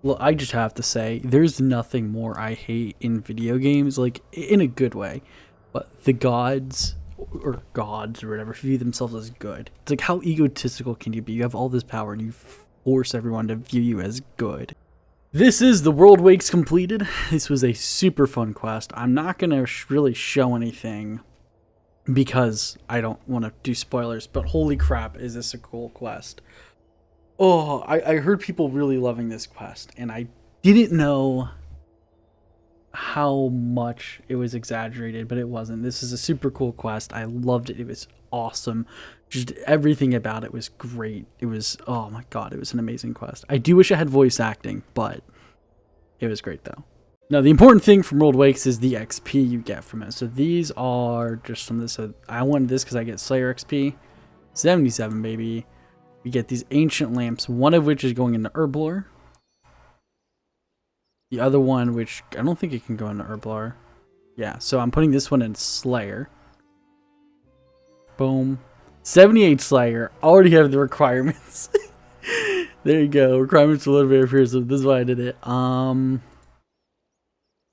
Well, I just have to say, there's nothing more I hate in video games, like in a good way. But the gods or whatever view themselves as good. It's like, how egotistical can you be? You have all this power and you force everyone to view you as good. This is the World Wakes completed. This was a super fun quest. I'm not gonna really show anything because I don't want to do spoilers, but holy crap, is this a cool quest. Oh, I heard people really loving this quest, and I didn't know how much it was exaggerated, but it wasn't. This is a super cool quest. I loved it. It was awesome. Just everything about it was great. It was, oh my god, it was an amazing quest. I do wish I had voice acting, but it was great though. Now, the important thing from World Wakes is the XP you get from it. So these are just from this. So I wanted this because I get Slayer XP. 77, baby. We get these ancient lamps, one of which is going into Herblore. The other one, which I don't think it can go into Herblore. Yeah, so I'm putting this one in Slayer. Boom. 78 Slayer. Already have the requirements. There you go. Requirements for Lord very fearsome. This is why I did it.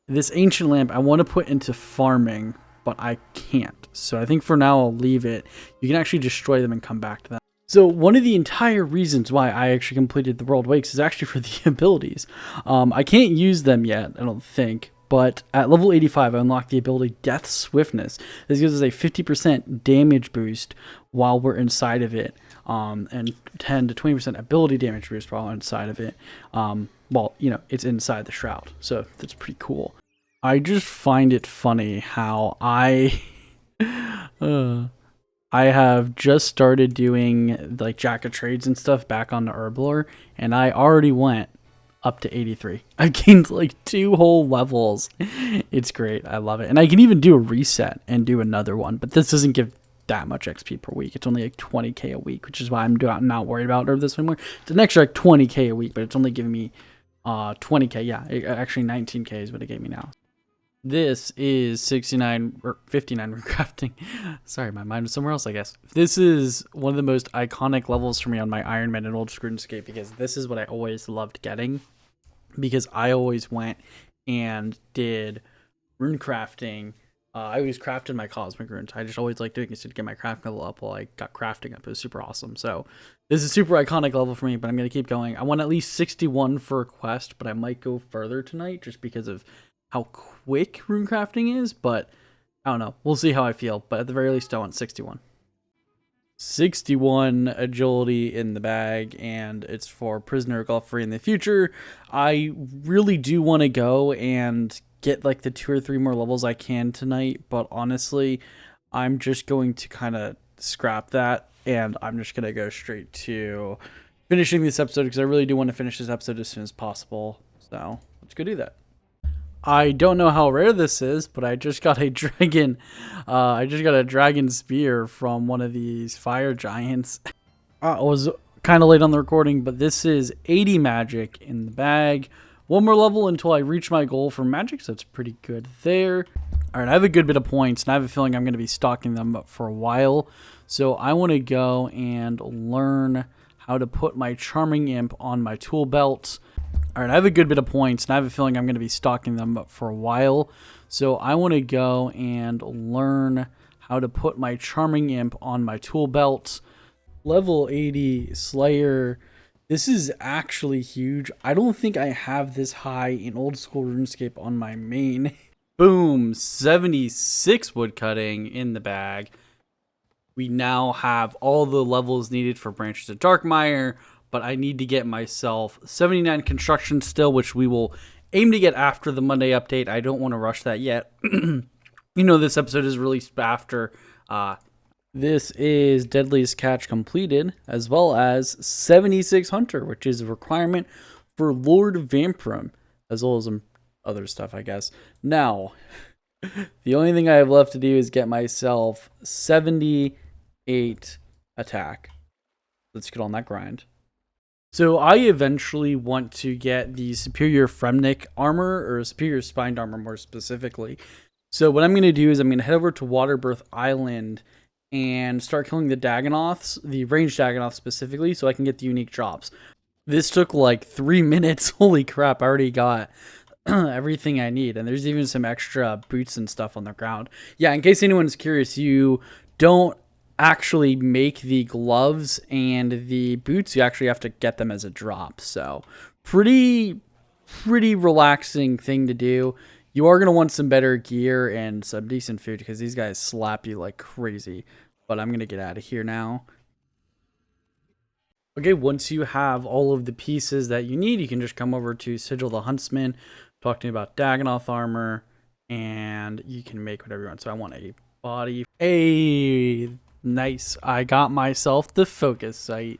This ancient lamp I want to put into farming, but I can't. So I think for now I'll leave it. You can actually destroy them and come back to them. So one of the entire reasons why I actually completed the World Wakes is actually for the abilities. I can't use them yet, I don't think, but at level 85 I unlocked the ability Death Swiftness. This gives us a 50% damage boost while we're inside of it, and 10 to 20% ability damage boost while inside of it. Well, you know, it's inside the shroud, so that's pretty cool. I just find it funny how I have just started doing like Jack of Trades and stuff back on the Herblore, and I already went up to 83. I gained like 2 whole levels. It's great. I love it. And I can even do a reset and do another one, but this doesn't give that much XP per week. It's only like 20k a week, which is why I'm not worried about this anymore. It's an extra like 20k a week, but it's only giving me 20k. Yeah, actually 19k is what it gave me now. This is 69 or 59 recrafting. Sorry, my mind was somewhere else, I guess. This is one of the most iconic levels for me on my Ironman and Old RuneScape, because this is what I always loved getting. Because I always went and did rune crafting. I always crafted my cosmic runes. I just always liked doing it to get my crafting level up while I got crafting up. It was super awesome. So this is a super iconic level for me, but I'm going to keep going. I want at least 61 for a quest, but I might go further tonight just because of how quick rune crafting is, but I don't know. We'll see how I feel, but at the very least I want 61. 61 agility in the bag, and it's for Prisoner Gulf-Free in the future. I really do want to go and get like the 2 or 3 more levels I can tonight, but honestly, I'm just going to kind of scrap that, and I'm just going to go straight to finishing this episode, because I really do want to finish this episode as soon as possible. So let's go do that. I don't know how rare this is, but I just got a dragon. I just got a dragon spear from one of these fire giants. I was kind of late on the recording, but this is 80 magic in the bag. 1 more level until I reach my goal for magic, so it's pretty good there. All right, I have a good bit of points, and I have a feeling I'm going to be stocking them up for a while. So I want to go and learn how to put my Charming Imp on my tool belt. All right, I have a good bit of points, and I have a feeling I'm going to be stocking them up for a while. So I want to go and learn how to put my Charming Imp on my tool belt. Level 80 Slayer. This is actually huge. I don't think I have this high in old school RuneScape on my main. Boom, 76 woodcutting in the bag. We now have all the levels needed for Branches of Darkmire, but I need to get myself 79 construction still, which we will aim to get after the Monday update. I don't want to rush that yet. You know, this episode is released after. This is Deadliest Catch completed, as well as 76 Hunter, which is a requirement for Lord Vampirum, as well as some other stuff, I guess. Now, the only thing I have left to do is get myself 78 attack. Let's get on that grind. So I eventually want to get the Superior Fremnik armor, or Superior Spined armor more specifically. So what I'm going to do is I'm going to head over to Waterbirth Island and start killing the Dagonoths, the ranged Dagonoths specifically, so I can get the unique drops. This took like 3 minutes. Holy crap, I already got everything I need. And there's even some extra boots and stuff on the ground. Yeah, in case anyone's curious, you don't actually make the gloves and the boots. You actually have to get them as a drop. So pretty relaxing thing to do. You are going to want some better gear and some decent food because these guys slap you like crazy. But I'm going to get out of here now. Okay, once you have all of the pieces that you need, you can just come over to Sigil the Huntsman, talk to me about Dagonoth armor, and you can make whatever you want. So I want a body. Hey, nice. I got myself the focus sight.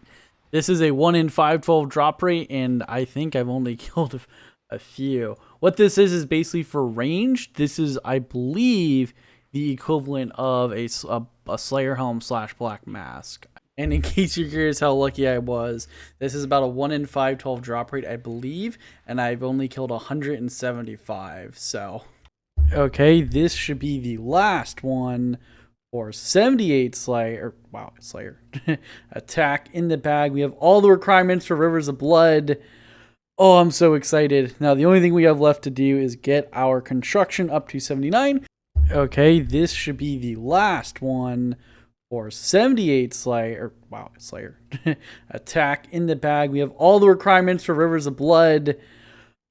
This is a 1 in 512 drop rate, and I think I've only killed a few. What this is basically for range. This is, I believe, the equivalent of a Slayer helm / black mask. And in case you're curious how lucky I was, this is about a 1 in 512 drop rate, I believe, and I've only killed 175. So, okay, this should be the last one for 78 Slayer. Wow, Slayer. Attack in the bag. We have all the requirements for Rivers of Blood. Oh, I'm so excited. Now, the only thing we have left to do is get our construction up to 79. Okay, this should be the last one for 78 Slayer. Wow, Slayer. Attack in the bag. We have all the requirements for Rivers of Blood.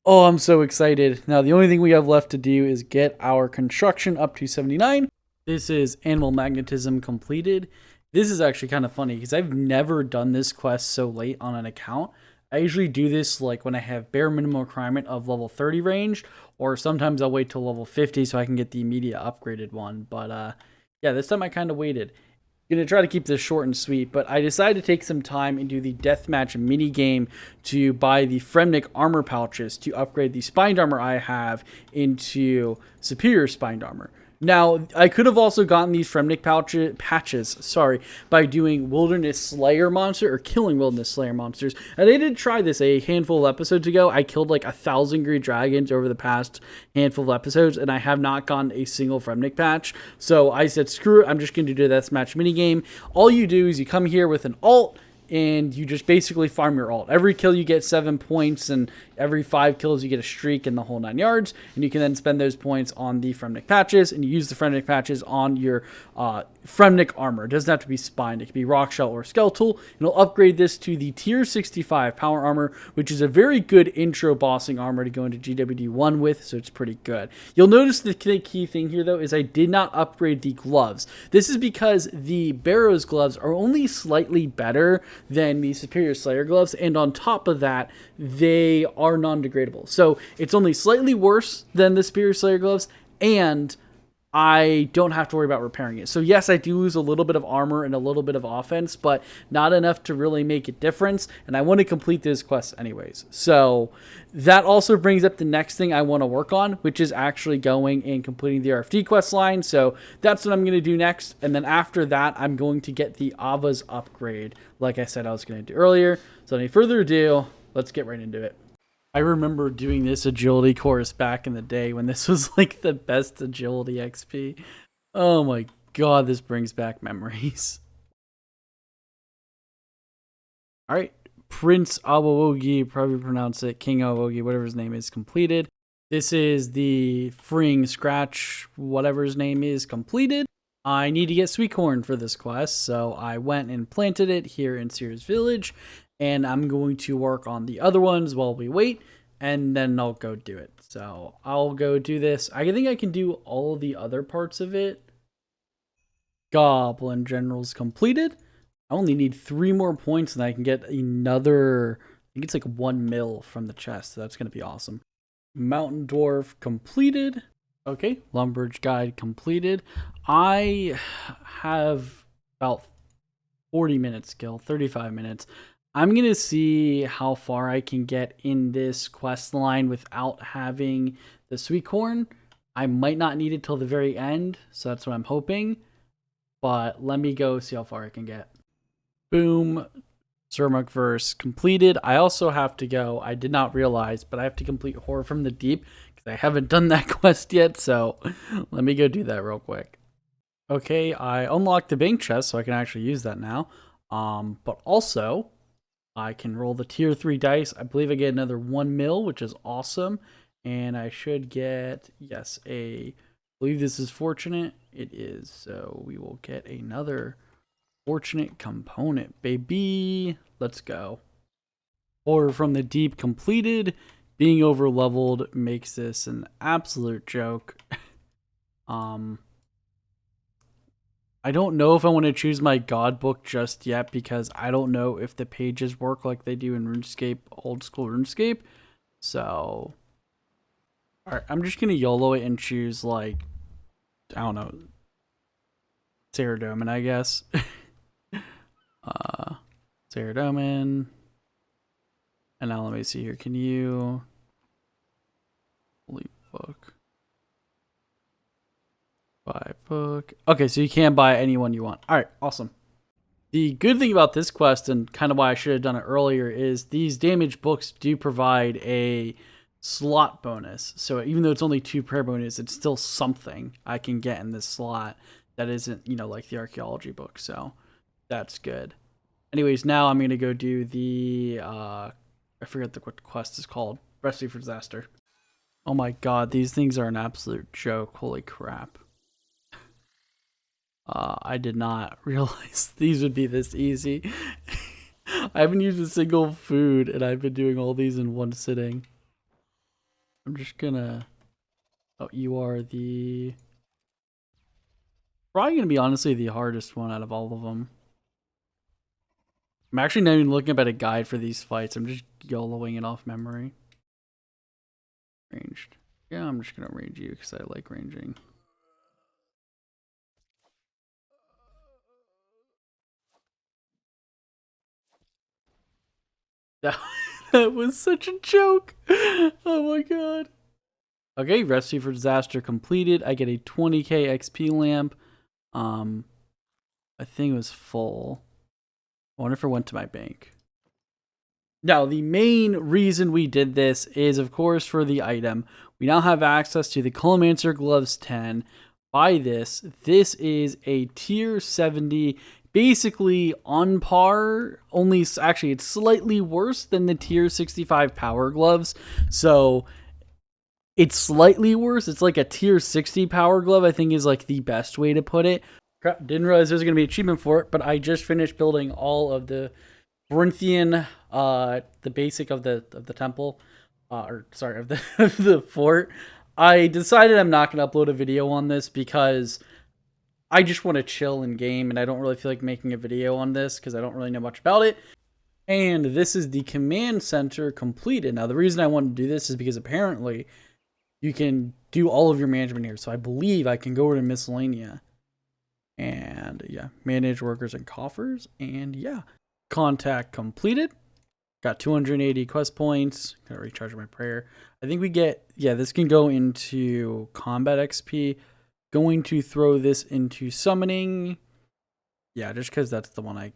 Oh, I'm so excited. Now, the only thing we have left to do is get our construction up to 79. This is Animal Magnetism completed. This is actually kind of funny because I've never done this quest so late on an account. I usually do this like when I have bare minimum requirement of level 30 range, or sometimes I'll wait till level 50 so I can get the immediate upgraded one. But yeah, this time I kind of waited. Gonna try to keep this short and sweet, but I decided to take some time and do the deathmatch mini game to buy the Fremnik armor pouches to upgrade the spined armor I have into superior spined armor. Now, I could have also gotten these Fremnik patches, by doing Wilderness Slayer monster or killing Wilderness Slayer monsters. And I did try this a handful of episodes ago. I killed like 1,000 Greed Dragons over the past handful of episodes, and I have not gotten a single Fremnik patch. So I said, screw it, I'm just going to do this match minigame. All you do is you come here with an alt, and you just basically farm your alt. Every kill you get 7 points, and every 5 kills you get a streak in the whole 9 yards. And you can then spend those points on the Fremnik patches, and you use the Fremnik patches on your Fremnik armor. It doesn't have to be spined. It can be rock shell or skeletal. And it'll upgrade this to the tier 65 power armor, which is a very good intro bossing armor to go into GWD1 with, so it's pretty good. You'll notice the key thing here, though, is I did not upgrade the gloves. This is because the Barrow's gloves are only slightly better than the Superior Slayer gloves, and on top of that, they are non-degradable. So it's only slightly worse than the Superior Slayer gloves, and I don't have to worry about repairing it. So yes, I do lose a little bit of armor and a little bit of offense, but not enough to really make a difference, and I want to complete this quest anyways. So that also brings up the next thing I want to work on, which is actually going and completing the RFD quest line. So that's what I'm going to do next, and then after that, I'm going to get the Ava's upgrade, like I said I was going to do earlier. So any further ado, let's get right into it. I remember doing this agility course back in the day when this was like the best agility XP. Oh my god, this brings back memories. Alright, Prince Awogi, probably pronounce it, King Awogi, whatever his name is, completed. This is the freeing scratch, whatever his name is, completed. I need to get sweet corn for this quest, so I went and planted it here in Sears Village, and I'm going to work on the other ones while we wait, and then I'll go do it. So I'll go do this. I think I can do all the other parts of it. Goblin General's completed. I only need 3 more points, and I can get another, I think it's like 1 mil from the chest, so that's going to be awesome. Mountain Dwarf completed. Okay, Lumbridge Guide completed. I have about 40 minutes skill, 35 minutes. I'm going to see how far I can get in this quest line without having the sweet corn. I might not need it till the very end, so that's what I'm hoping. But let me go see how far I can get. Boom. Zermuk verse completed. I also have to go, I did not realize, but I have to complete Horror from the Deep because I haven't done that quest yet, so let me go do that real quick. Okay, I unlocked the bank chest, so I can actually use that now. But also, I can roll the tier 3 dice. I believe I get another 1 mil, which is awesome. And I should get, yes, I believe this is fortunate. It is. So we will get another fortunate component, baby. Let's go. Horror from the Deep completed. Being over leveled makes this an absolute joke. I don't know if I want to choose my God book just yet because I don't know if the pages work like they do in RuneScape, old school RuneScape. So, alright, I'm just gonna YOLO it and choose, like, I don't know, Saradomin, I guess. Saradomin. And now let me see here. Can you... Holy fuck. Buy book. Okay, so you can buy anyone you want. Alright, awesome. The good thing about this quest, and kind of why I should have done it earlier, is these damage books do provide a slot bonus. So even though it's only 2 prayer bonus, it's still something I can get in this slot that isn't, you know, like the archaeology book. So that's good. Anyways, now I'm going to go do the, I forget what the quest is called. Recipe for Disaster. Oh my god, these things are an absolute joke. Holy crap. I did not realize these would be this easy. I haven't used a single food, and I've been doing all these in one sitting. I'm just gonna... Oh, you are the... Probably gonna be, honestly, the hardest one out of all of them. I'm actually not even looking at a guide for these fights. I'm just YOLOing it off memory. Ranged. Yeah, I'm just gonna range you because I like ranging. That was such a joke. Oh my god. Okay, Recipe for Disaster completed. I get a 20k XP lamp. I think it was full. I wonder if it went to my bank. Now, the main reason we did this is, of course, for the item. We now have access to the Colomancer Gloves 10. Buy this. This is a tier 70, basically on par, only actually it's slightly worse than the tier 65 power gloves. So it's slightly worse. It's like a tier 60 power glove, I think is like the best way to put it. Crap, didn't realize there was going to be an achievement for it, but I just finished building all of the Corinthian, the basic of the temple, or sorry, of the of the fort. I decided I'm not going to upload a video on this because I just want to chill in game, and I don't really feel like making a video on this because I don't really know much about it. And this is the command center completed. Now, the reason I want to do this is because apparently you can do all of your management here. So I believe I can go over to miscellanea and yeah, manage workers and coffers. And yeah, contact completed. Got 280 quest points. Gotta recharge my prayer. I think we get, yeah, this can go into combat XP. Going to throw this into summoning. Yeah, just because that's the one I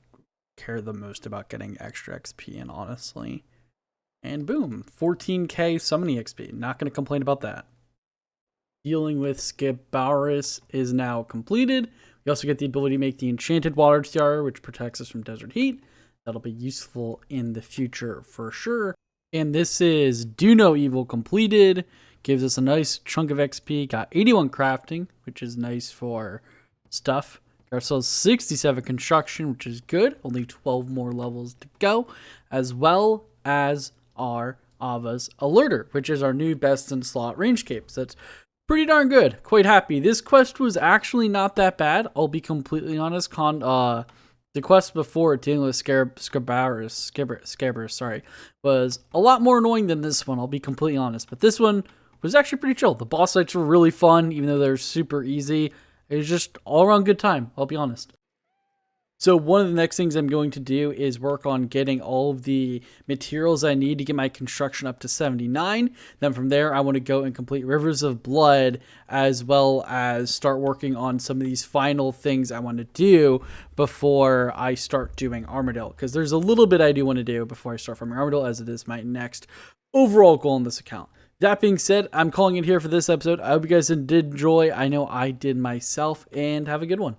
care the most about getting extra XP in, honestly. And boom, 14k summoning XP. Not going to complain about that. Dealing with Scabarus is now completed. We also get the ability to make the Enchanted Water Tiara, which protects us from desert heat. That'll be useful in the future for sure. And this is Do No Evil completed. Gives us a nice chunk of XP. Got 81 crafting, which is nice for stuff. Got ourselves 67 construction, which is good. Only 12 more levels to go. As well as our Ava's Alerter, which is our new best in slot range cape. So that's pretty darn good. Quite happy. This quest was actually not that bad. I'll be completely honest. The quest before dealing with Scabarus, sorry, was a lot more annoying than this one. I'll be completely honest. But this one was actually pretty chill. The boss fights were really fun, even though they're super easy. It was just all around good time. I'll be honest. So one of the next things I'm going to do is work on getting all of the materials I need to get my construction up to 79. Then from there, I want to go and complete Rivers of Blood, as well as start working on some of these final things I want to do before I start doing Armadillo. Because there's a little bit I do want to do before I start farming Armadillo, as it is my next overall goal in this account. That being said, I'm calling it here for this episode. I hope you guys did enjoy. I know I did myself, and have a good one.